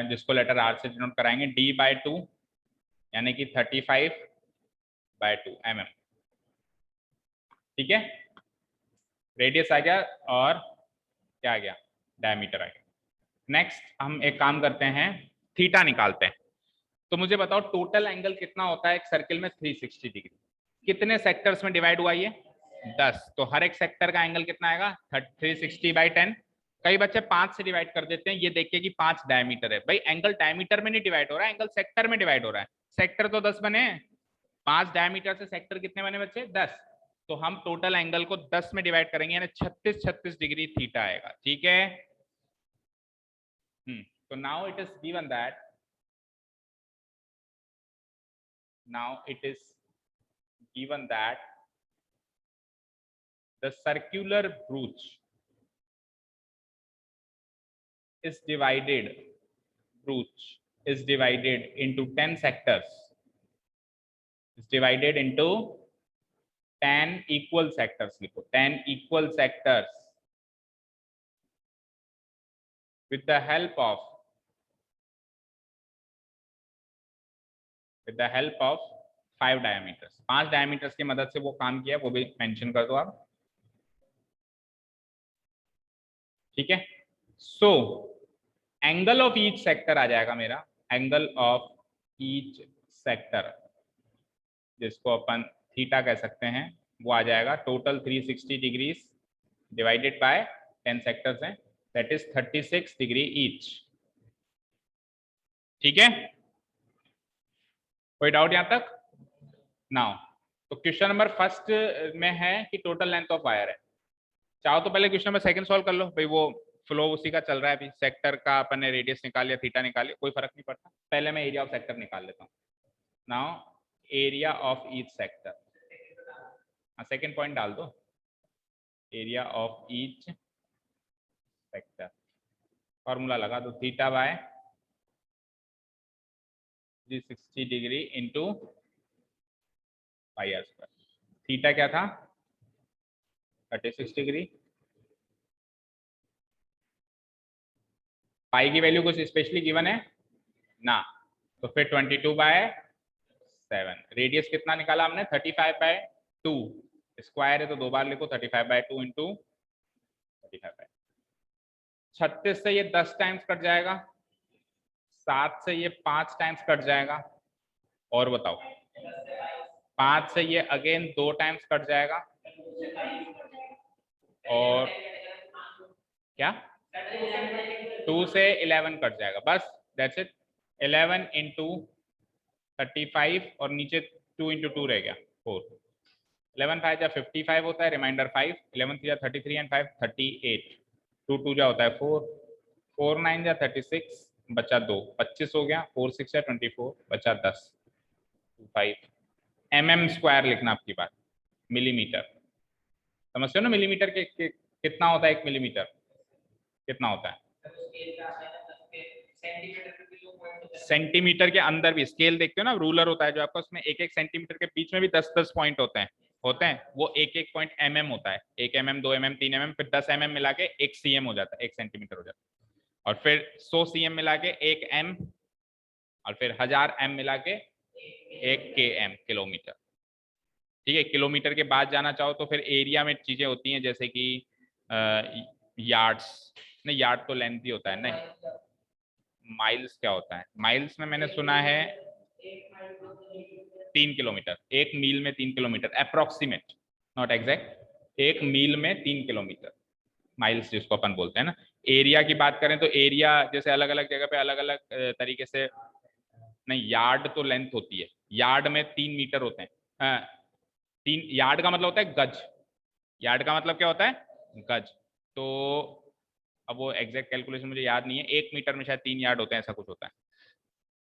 जिसको लेटर आर से डिनोट कराएंगे D/2, यानी कि 35/2 mm। ठीक है, रेडियस आ गया और क्या आ गया, डायमीटर आ गया। नेक्स्ट हम एक काम करते हैं, थीटा निकालते हैं। तो मुझे बताओ टोटल एंगल कितना होता है एक सर्किल में 360 डिग्री, कितने सेक्टर्स में डिवाइड हुआ ये 10, तो हर एक सेक्टर का एंगल कितना आएगा 360/10। कई बच्चे 5 से डिवाइड कर देते हैं, ये देखिए कि 5 डायमीटर है, भाई एंगल डायमीटर में नहीं डिवाइड हो रहा है, एंगल सेक्टर में डिवाइड हो रहा है। सेक्टर तो 10 बने, 5 डायमीटर से सेक्टर कितने बने बच्चे 10, तो हम टोटल एंगल को 10 में डिवाइड करेंगे, यानी 36 डिग्री थीटा आएगा। ठीक है, तो now it is given that, now it is given that the circular brooch is divided into 10 sectors, is divided into 10 equal sectors, लिखो 10 equal sectors with the help of 5 diameters, 5 diameters की मदद से वो काम किया, वो भी मेंशन कर दो आप। ठीक है, so angle of each sector आ जाएगा मेरा, एंगल ऑफ ईच सेक्टर जिसको अपन थीटा कह सकते हैं, वो आ जाएगा total 360 degrees divided by 10 sectors हैं, दैट इज 36 डिग्री ईच। ठीक है, कोई डाउट यहां तक? नाउ तो क्वेश्चन नंबर फर्स्ट में है कि टोटल लेंथ ऑफ वायर है, चाहो तो पहले क्वेश्चन नंबर सेकंड सॉल्व कर लो, भाई वो फ्लो उसी का चल रहा है अभी, सेक्टर का अपन ने रेडियस निकाल लिया, थीटा निकाल लिया, कोई फर्क नहीं पड़ता। पहले मैं एरिया ऑफ सेक्टर निकाल लेता हूँ। Now area of each sector, second point डाल दो, area of each sector, formula लगा दो, theta by 360 degree into pi r square. Theta क्या था 36 डिग्री, पाई की वैल्यू कुछ स्पेशली गिवन है ना, तो फिर 22/7। रेडियस कितना निकाला हमने 35/2, स्क्वायर है तो 2 बार लिखो, 35/2 इंटू 35/2। 36 से ये 10 टाइम्स कट जाएगा, 7 से ये 5 टाइम्स कट जाएगा, और बताओ 5 से ये अगेन 2 टाइम्स कट जाएगा, और क्या 2 से 11 कट जाएगा, बस दैट्स इट। 11 इंटू 35 और नीचे 2 इंटू 2 रह गया 4, 11 5 जा 55 होता है, रिमाइंडर 5, 11 3 जा 33 एंड 5 38, 2 2 जा होता है 4, 4 9 जा 36, बचा 2, 25 हो गया, 4 6 जा 24, बचा 10, 5 mm स्क्वायर लिखना आपकी बात, मिलीमीटर, समझते हो ना मिलीमीटर के कितना होता है 1 मिलीमीटर कितना होता है, सेंटीमीटर के अंदर भी स्केल देखते हो ना, रूलर होता है जो आपका, उसमें एक एक सेंटीमीटर के बीच में भी 10-10 पॉइंट होते हैं, वो एक एक पॉइंट mm होता है, 1 mm 2 mm 3 mm, फिर 10 mm मिला के 1 cm हो जाता है, 1 सेंटीमीटर हो जाता है, और फिर 100 cm मिला के 1 m, और फिर 1000 m मिला के 1 km, किलोमीटर। ठीक है, किलोमीटर के बाद जाना चाहो तो फिर एरिया में चीजें होती हैं, जैसे कि यार्ड्स, नहीं यार्ड तो लेंथ ही होता है, नहीं माइल्स क्या होता है। माइल्स में मैंने सुना है 3 किलोमीटर, एक मील में 3 किलोमीटर, अप्रोक्सीमेट, नॉट एग्जैक्ट। एक मील में 3 किलोमीटर माइल्स जिसको अपन बोलते हैं ना। एरिया की बात करें तो एरिया जैसे अलग अलग जगह पे अलग अलग तरीके से, नहीं यार्ड तो लेंथ होती है, यार्ड में 3 मीटर होते हैं। हाँ, 3 यार्ड का मतलब होता है गज, यार्ड का मतलब क्या होता है गज। तो अब वो एग्जैक्ट कैलकुलेशन मुझे याद नहीं है, 1 मीटर में शायद 3 यार्ड होते हैं, ऐसा कुछ होता है।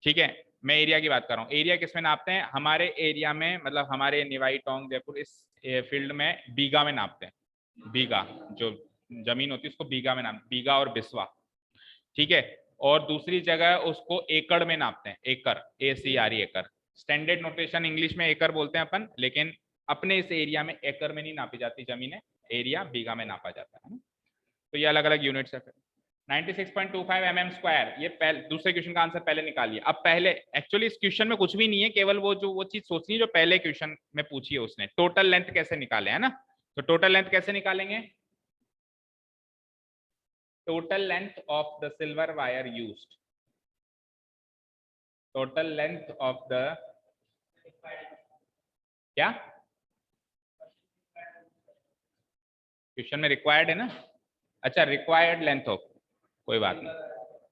ठीक है, मैं एरिया की बात कर रहा हूँ। एरिया किसमें नापते हैं, हमारे एरिया में, मतलब हमारे निवाई टोंक जयपुर इस फील्ड में बीघा में नापते हैं। बीघा जो जमीन होती है उसको बीघा में नापते, बीघा और बिस्वा। ठीक है, और दूसरी जगह उसको एकड़ में नापते हैं, एकड़, ACRE एकड़। स्टैंडर्ड नोटेशन इंग्लिश में एकड़ बोलते हैं अपन, लेकिन अपने इस एरिया में एकड़ में नहीं नापी जाती जमीनें, एरिया बीघा में नापा जाता है। तो ये अलग अलग यूनिट्स है। 96.25 mm स्क्वायर, ये दूसरे क्वेश्चन का आंसर पहले निकालिए। अब पहले एक्चुअली इस क्वेश्चन में कुछ भी नहीं है, केवल वो चीज सोचनी है जो पहले क्वेश्चन में पूछी है उसने, टोटल लेंथ कैसे निकाले, है ना। तो टोटल लेंथ कैसे निकालेंगे, total length of the silver wire used, total length of the, क्या क्वेश्चन में रिक्वायर्ड है ना, अच्छा रिक्वायर्ड लेंथ ऑफ, कोई बात नहीं,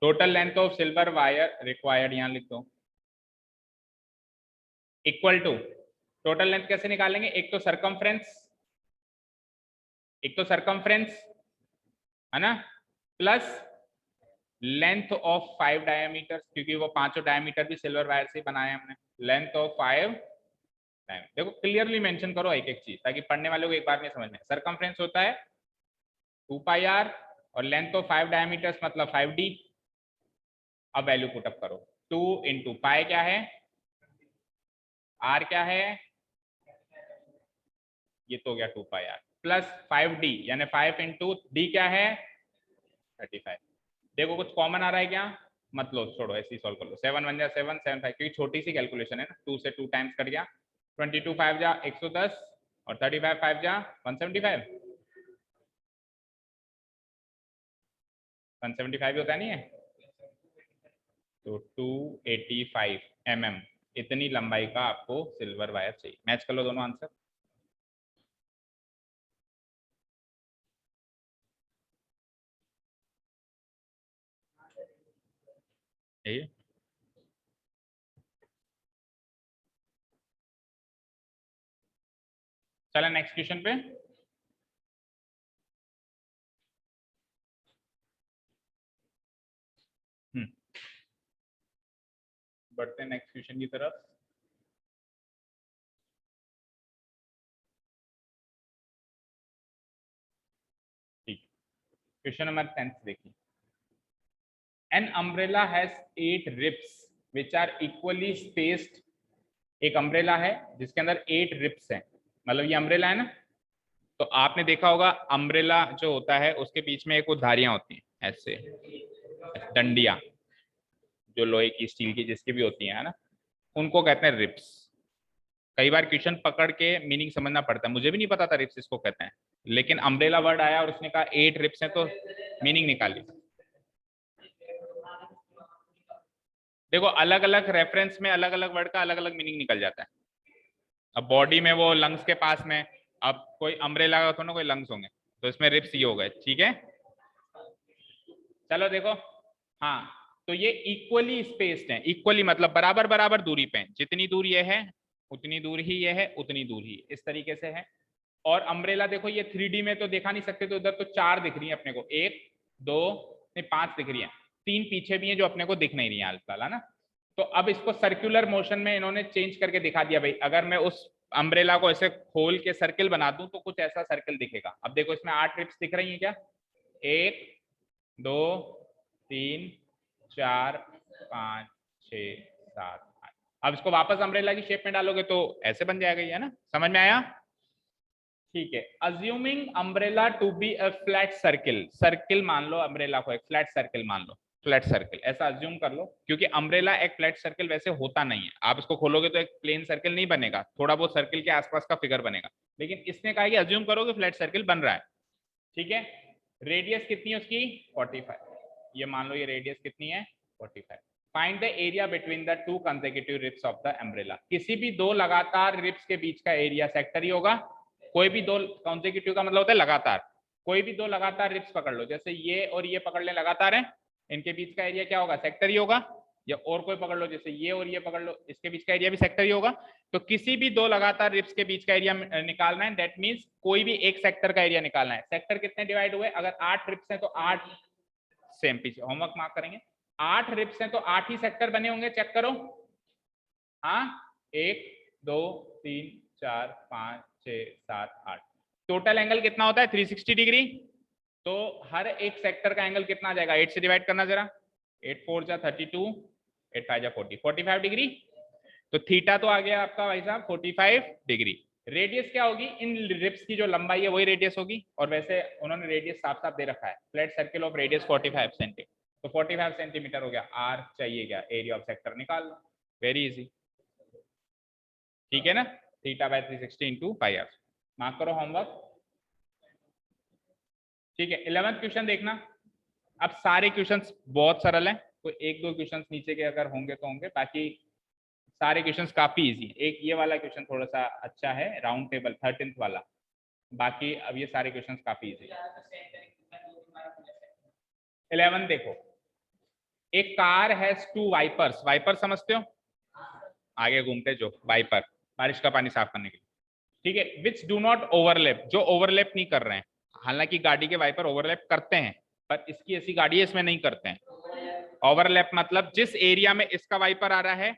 total length of silver wire required यहां लिख दो, इक्वल टू, टोटल लेंथ कैसे निकालेंगे, एक तो सरकमफ्रेंस, एक तो सरकमफ्रेंस है ना, प्लस लेंथ ऑफ 5 डायमीटर, क्योंकि वो पांचों डायमीटर भी सिल्वर वायर से बनाए हमने, लेंथ ऑफ 5 डायमीटर। देखो क्लियरली मेंशन करो एक एक चीज, ताकि पढ़ने वालों को एक बार में समझ में। सरकमफ्रेंस होता है 2πr और लेंथ ऑफ 5 डायमीटर्स मतलब 5d। अब वैल्यू पुटअप करो, 2 इंटू पाई क्या है, r क्या है, ये तो हो गया 2πr प्लस 5d, यानी 5 इंटू डी क्या है 35। देखो कुछ कॉमन आ रहा है क्या, मतलब छोड़ो ऐसे ही सॉल्व कर लो, 7 1 जा 7 7 5, क्योंकि छोटी सी कैलकुलेशन है ना, 2 से 2 टाइम्स कट गया, 22 5 जा 110 और 35 5 जा 175, 175 होता नहीं है, तो 285 mm इतनी लंबाई का आपको सिल्वर वायर चाहिए। मैच कर लो दोनों आंसर। यही, चलो नेक्स्ट क्वेश्चन पे। बढ़ते हैं नेक्स्ट क्वेश्चन की तरफ। ठीक, क्वेश्चन नंबर 10 देखिए, an umbrella has 8 ribs which are equally spaced. एक अम्ब्रेला है जिसके अंदर 8 रिप्स हैं, मतलब ये अम्ब्रेला है ना, तो आपने देखा होगा अम्ब्रेला जो होता है उसके बीच में एक वो धारियां होती हैं ऐसे, डंडियां, जो लोहे की स्टील की जिसकी भी होती है ना, उनको कहते हैं रिप्स। कई बार क्वेश्चन पकड़ के मीनिंग समझना पड़ता है, मुझे भी नहीं पता था रिप्स इसको कहते हैं, लेकिन अम्ब्रेला वर्ड आया और उसने कहा 8 रिप्स हैं तो मीनिंग निकाली। देखो अलग अलग रेफरेंस में अलग अलग वर्ड का अलग अलग मीनिंग निकल जाता है। अब बॉडी में वो लंग्स के पास में, अब कोई अम्ब्रेला का तो ना कोई लंग्स होंगे, तो इसमें रिप्स ये हो गए। ठीक है, चलो देखो, हाँ, तो ये इक्वली स्पेस्ड है, इक्वली मतलब बराबर बराबर दूरी पे, जितनी दूर ये है उतनी दूर ही ये है, उतनी दूर ही इस तरीके से है। और अम्ब्रेला देखो ये 3D में तो देखा नहीं सकते, तो उधर तो 4 दिख रही है अपने को, 1 2 नहीं 5 दिख रही है, 3 पीछे भी हैं जो अपने को दिख नहीं रही है हाल, है ना। तो अब इसको सर्कुलर मोशन में इन्होंने चेंज करके दिखा दिया भाई, अगर मैं उस अम्ब्रेला को ऐसे खोल के सर्किल बना दूं तो कुछ ऐसा सर्किल दिखेगा। अब देखो इसमें 8 रिप्स दिख रही है क्या, 1 2 3 4 5 6 7 8। अब इसको वापस अम्ब्रेला की शेप में डालोगे तो ऐसे बन जाएगा ये, है ना, समझ में आया। ठीक है, assuming umbrella to be a flat circle, circle मान लो अम्ब्रेला को एक फ्लैट सर्किल मान लो, फ्लैट सर्किल ऐसा अज्यूम कर लो, क्योंकि अम्ब्रेला एक फ्लैट सर्किल वैसे होता नहीं है, आप इसको खोलोगे तो एक प्लेन सर्किल नहीं बनेगा, थोड़ा बहुत सर्किल के आसपास का फिगर बनेगा, लेकिन इसने कहा कि अज्यूम करो कि फ्लैट सर्किल बन रहा है। ठीक है, रेडियस कितनी है उसकी 45, ये मान लो ये रेडियस कितनी है 45। Find the area between the two consecutive ribs of the umbrella. किसी भी दो लगातार रिब्स के बीच का एरिया सेक्टर ही होगा। कोई भी दो कंसेक्यूटिव का मतलब होता है लगातार, कोई भी दो लगातार रिब्स पकड़ लो, जैसे ये और ये पकड़ ले लगातार है, इनके बीच का एरिया क्या होगा, सेक्टर ही होगा। या और कोई पकड़ लो, जैसे ये और ये पकड़ लो, इसके बीच का एरिया भी सेक्टर ही होगा। तो किसी भी दो लगातार रिब्स के बीच का एरिया निकालना है, दैट मींस कोई भी एक सेक्टर का एरिया निकालना है। सेक्टर कितने डिवाइड हुए, अगर 8 रिब्स हैं तो 8, सेम पीछे होमवर्क मार्क करेंगे, 8 रिब्स हैं तो 8 ही सेक्टर बने होंगे, चेक करो। हाँ, 1 2 3 4 5 6 7 8। टोटल एंगल कितना होता है 360 डिग्री। तो हर एक सेक्टर का एंगल कितना आ जाएगा, 8 से डिवाइड करना जरा, 8 4 जा 32, 8 5 जा 40, 45 डिग्री। तो थीटा तो आ गया आपका भाई साहब 45 डिग्री। रेडियस क्या होगी, इन रिब्स की जो लंबाई है वही रेडियस होगी, और वैसे उन्होंने रेडियस साफ साफ दे रखा है, flat circle of radius 45 centimetre. तो 45 सेंटीमीटर हो गया। आर चाहिए क्या, एरिया ऑफ सेक्टर निकाल लो, वेरी इजी, ठीक है ना। Theta by 360 into pi r. Mark करो होमवर्क, ठीक है। 11th क्वेश्चन देखना। अब सारे क्वेश्चंस बहुत सरल हैं, कोई एक दो क्वेश्चंस नीचे के अगर होंगे तो होंगे, बाकी सारे क्वेश्चंस काफी इजी हैं। एक ये वाला क्वेश्चन थोड़ा सा अच्छा है, राउंड टेबल 13th वाला, बाकी अब ये सारे क्वेश्चंस काफी इजी हैं। 11 देखो, एक कार हैज 2 वाइपर्स, वाइपर समझते हो, आगे घूमते जो वाइपर, बारिश का पानी साफ करने के लिए, ठीक है। विच डू नॉट ओवरलैप, जो ओवरलैप नहीं कर रहे हैं। हालांकि गाड़ी के वाइपर ओवरलैप करते हैं, पर इसकी ऐसी गाड़ी है इसमें नहीं करते हैं। ओवरलैप मतलब जिस एरिया में इसका वाइपर आ रहा है,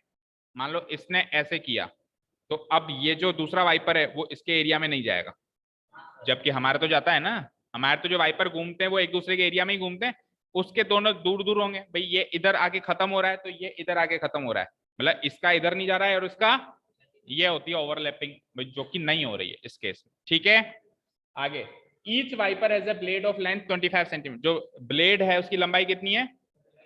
मान लो इसने ऐसे किया, तो अब ये जो दूसरा वाइपर है वो इसके एरिया में नहीं जाएगा, जबकि हमारा तो जाता है ना। हमारे तो जो वाइपर घूमते हैं वो एक दूसरे के एरिया में ही घूमते हैं, उसके दोनों दूर दूर होंगे भाई। ये इधर आके खत्म हो रहा है तो ये इधर आके खत्म हो रहा है, मतलब इसका इधर नहीं जा रहा है और इसका, ये होती है ओवरलैपिंग, जो कि नहीं हो रही है इस केस में, ठीक है। आगे, each wiper has a blade of length 25 centimetre, जो ब्लेड है उसकी लंबाई कितनी है,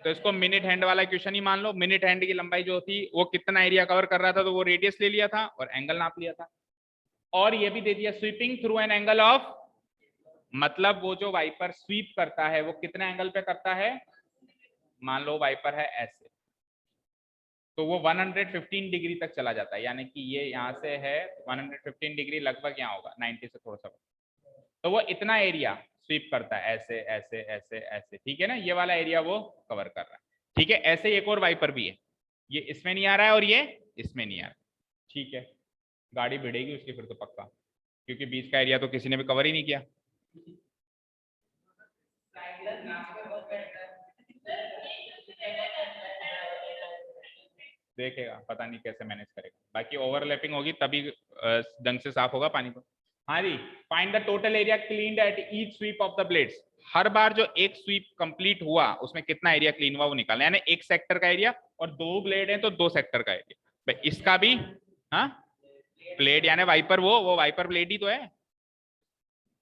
तो इसको मिनट हैंड वाला क्वेश्चन ही मान लो। मिनट हैंड की लंबाई जो थी वो कितना एरिया कवर कर रहा था, तो वो रेडियस ले लिया था और एंगल नाप लिया था। और ये भी दे दिया sweeping through an angle of, मतलब वो जो वाइपर स्वीप करता है वो कितने एंगल पे करता है, मान लो वाइपर है ऐसे, तो वो 115 डिग्री तक चला जाता है, यानी कि ये यहाँ से है 115 डिग्री, लगभग यहाँ होगा 90 से थोड़ा सा, तो वो इतना एरिया स्वीप करता है ऐसे ऐसे ऐसे ऐसे, ठीक है ना। ये वाला एरिया वो कवर कर रहा है, ठीक है। ऐसे एक और वाइपर भी है, ये इसमें नहीं आ रहा है और ये इसमें नहीं आ रहा, ठीक है। गाड़ी भिड़ेगी उसकी फिर तो पक्का, क्योंकि बीच का एरिया तो किसी ने भी कवर ही नहीं किया। देखेगा, पता नहीं कैसे मैनेज करेगा, बाकी ओवरलैपिंग होगी तभी ढंग से साफ होगा पानी को। हाँ जी, find the total area cleaned at each sweep of the blades. हर बार जो एक स्वीप कंप्लीट हुआ उसमें कितना एरिया क्लीन हुआ वो निकालना, यानी एक सेक्टर का एरिया, और दो ब्लेड है तो 2 सेक्टर का एरिया। भाई इसका भी, हाँ ब्लेड यानी वाइपर, वो वाइपर ब्लेड ही तो है।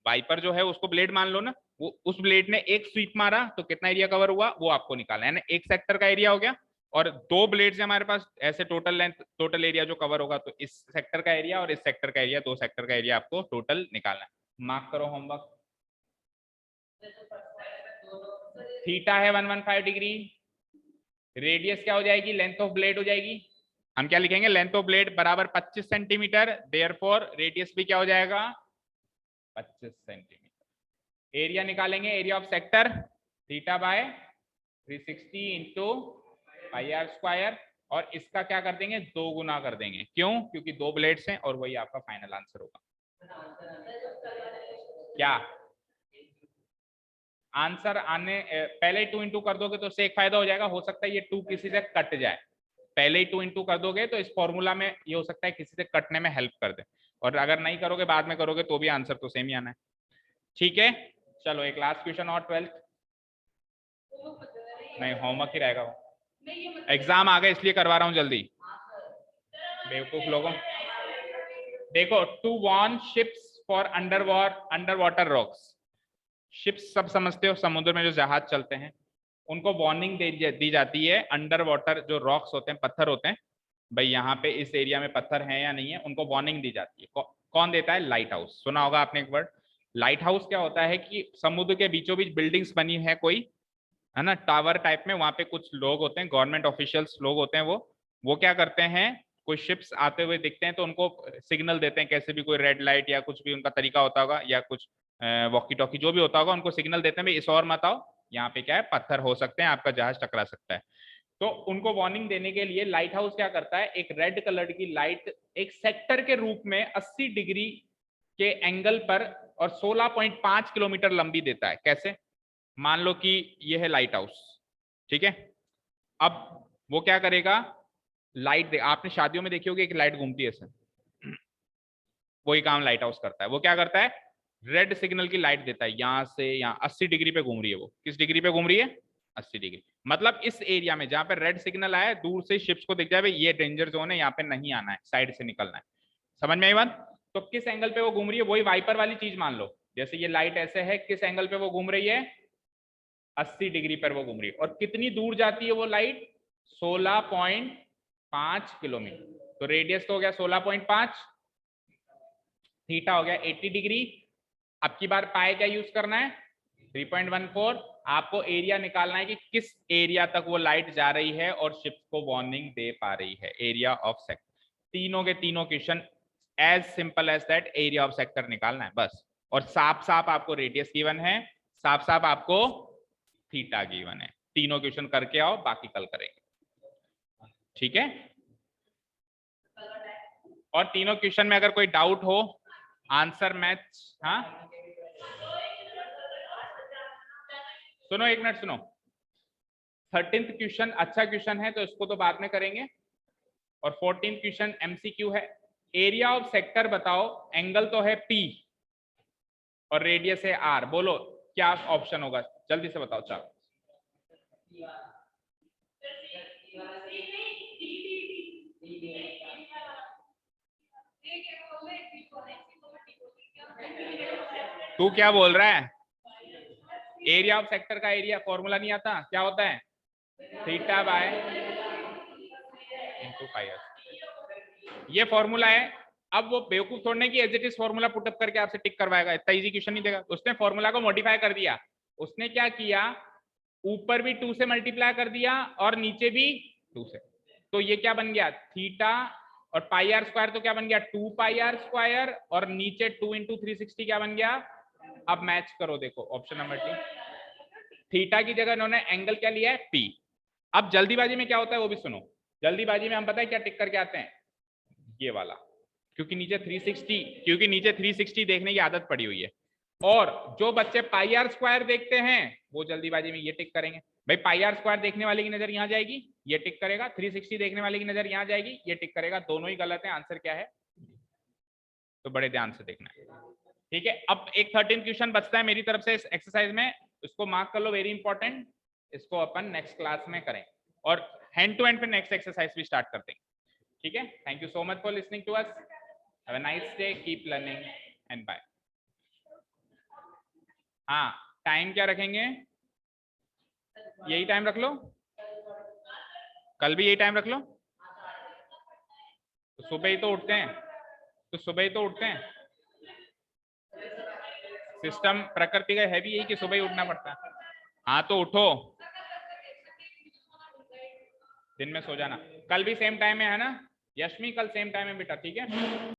वाइपर जो है उसको ब्लेड मान लो ना, वो उस ब्लेड ने एक स्वीप मारा तो कितना एरिया कवर हुआ वो आपको निकालना है, यानी एक सेक्टर का एरिया हो गया। और 2 ब्लेड्स हमारे पास, ऐसे टोटल लेंथ, टोटल एरिया जो कवर होगा, तो इस सेक्टर का एरिया और इस सेक्टर का एरिया, 2 सेक्टर का एरिया आपको टोटल निकालना है। मार्क करो होमवर्क। थीटा है 115 डिग्री, रेडियस क्या हो जाएगी, लेंथ ऑफ ब्लेड हो जाएगी। हम क्या लिखेंगे, लेंथ ऑफ ब्लेड बराबर 25 सेंटीमीटर, देयरफॉर रेडियस भी क्या हो जाएगा 25 सेंटीमीटर। एरिया निकालेंगे, area of sector theta by 360 into pi r square, और इसका क्या कर देंगे 2 गुना कर देंगे, क्यों, क्योंकि 2 ब्लेड्स हैं, और वही आपका फाइनल आंसर होगा। क्या आंसर आने पहले ही 2 इंटू कर दोगे तो उससे एक फायदा हो जाएगा, हो सकता है ये 2 किसी से कट जाए, पहले ही 2 इंटू कर दोगे तो इस फॉर्मूला में ये हो सकता है किसी से कटने में हेल्प कर दे, और अगर नहीं करोगे बाद में करोगे तो भी आंसर तो सेम ही आना है, ठीक है। चलो एक लास्ट क्वेश्चन और 12th, नहीं होमवर्क ही रहेगा वो, एग्जाम आ गए इसलिए करवा रहा हूँ जल्दी, बेवकूफ लोगों। देखो, to warn ships for under water rocks, ships सब समझते हो, समुद्र में जो जहाज चलते हैं उनको वार्निंग दी जाती है, अंडर वाटर जो रॉक्स होते हैं, पत्थर होते हैं, भाई यहाँ पे इस एरिया में पत्थर हैं या नहीं है, उनको वार्निंग दी जाती है। कौन देता है, लाइट हाउस, सुना होगा आपने एक वर्ड। लाइट हाउस क्या होता है कि समुद्र के बीचों बीच बिल्डिंग्स बनी है कोई, है ना, टावर टाइप में, वहां पे कुछ लोग होते हैं, गवर्नमेंट ऑफिशियल्स लोग होते हैं, वो क्या करते हैं, कोई शिप्स आते हुए दिखते हैं तो उनको सिग्नल देते हैं, कैसे भी कोई रेड लाइट या कुछ भी उनका तरीका होता होगा, या कुछ वॉकी टॉकी जो भी होता होगा, उनको सिग्नल देते हैं भाई इस और मत आओ, यहाँ पे क्या है, पत्थर हो सकते हैं, आपका जहाज टकरा सकता है। तो उनको वार्निंग देने के लिए लाइट हाउस क्या करता है, एक रेड कलर की लाइट एक सेक्टर के रूप में 80 डिग्री के एंगल पर और 16.5 किलोमीटर लंबी देता है। कैसे, मान लो कि यह है लाइट हाउस, ठीक है, अब वो क्या करेगा, लाइट, आपने शादियों में देखी होगी एक लाइट घूमती है ऐसे, वही काम लाइट हाउस करता है। वो क्या करता है, रेड सिग्नल की लाइट देता है, यहां से यहाँ 80 डिग्री पे घूम रही है, वो किस डिग्री पे घूम रही है, 80 डिग्री, मतलब इस एरिया में जहां पे रेड सिग्नल आया है, दूर से शिप्स को दिख जाए भाई ये डेंजर जोन है, यहाँ पे नहीं आना है, साइड से निकलना है। समझ में आई बात? तो किस एंगल पे वो घूम रही है, वही वाइपर वाली चीज मान लो, जैसे ये लाइट ऐसे है, किस एंगल पे वो घूम रही है, 80 डिग्री पर वो घूम रही है। और कितनी दूर जाती है वो लाइट, 16.5 किलोमीटर। तो रेडियस तो हो गया 16.5, थीटा हो गया 80 डिग्री। अब की बार पाए क्या यूज करना है, 3.14। आपको एरिया निकालना है कि किस एरिया तक वो लाइट जा रही है और शिप को वार्निंग दे पा रही है, एरिया ऑफ सेक्टर। तीनों के तीनों question as simple as that, area of sector निकालना है बस। और साफ साफ आपको रेडियस गिवन है, साफ साफ आपको थीटा गिवन है। तीनों क्वेश्चन करके आओ, बाकी कल करेंगे, ठीक है। और तीनों क्वेश्चन में अगर कोई डाउट हो, आंसर मैच, हाँ सुनो एक मिनट सुनो, 13th क्वेश्चन अच्छा क्वेश्चन है तो इसको तो बाद में करेंगे। और 14th क्वेश्चन एमसीक्यू है, एरिया ऑफ सेक्टर बताओ, एंगल तो है P और रेडियस है R, बोलो क्या ऑप्शन होगा, जल्दी से बताओ। चलो तू क्या बोल रहा है, एरिया ऑफ सेक्टर का एरिया फॉर्मूला नहीं आता, क्या होता है, theta by into pi r, ये फॉर्मूला है। अब वो बेवकूफ छोड़ने की as it is formula put up करके आपसे टिक करवाएगा, इतना इजी क्वेश्चन नहीं देगा। उसने फॉर्मूला को मॉडिफाई कर दिया, उसने क्या किया, ऊपर भी 2 से मल्टीप्लाई कर दिया और नीचे भी 2 से, तो ये क्या बन गया, थीटा और पाई आर स्क्वायर, तो क्या बन गया 2 पाई आर स्क्वायर, और नीचे 2 इंटू 360 क्या बन गया। अब मैच करो, देखो ऑप्शन नंबर 2, थीटा की जगह इन्होंने एंगल क्या लिया है, पी। अब जल्दीबाजी में क्या होता है वो भी सुनो, जल्दीबाजी में हम पता है क्या टिक करके आते हैं, ये वाला, क्योंकि नीचे 360 देखने की आदत पड़ी हुई है। और जो बच्चे पाई आर स्क्वायर देखते हैं वो जल्दीबाजी में ये टिक करेंगे, भाई पाई आर स्क्वायर देखने वाले की नजर यहाँ जाएगी, ये टिक करेगा, 360 देखने वाले की नजर यहाँ जाएगी, ये टिक करेगा, दोनों ही गलत है, आंसर क्या है, तो बड़े ध्यान से देखना है, ठीक है। अब एक 13 क्वेश्चन बचता है मेरी तरफ से इस एक्सरसाइज में, इसको मार्क कर लो, वेरी इंपॉर्टेंट, इसको अपन नेक्स्ट क्लास में करें, और हैंड टू हैंड पे नेक्स्ट एक्सरसाइज भी स्टार्ट करते हैं, ठीक है। Thank you so much for listening to us, have a nice day, keep learning and bye. हाँ, टाइम क्या रखेंगे, यही टाइम रख लो, कल भी यही टाइम रख लो, तो सुबह ही तो उठते हैं, तो सुबह ही तो उठते हैं, सिस्टम प्रकृति का है भी यही कि सुबह ही उठना पड़ता है। हाँ तो उठो, दिन में सो जाना, कल भी सेम टाइम में है ना, यशमी कल सेम टाइम में बेटा, ठीक है।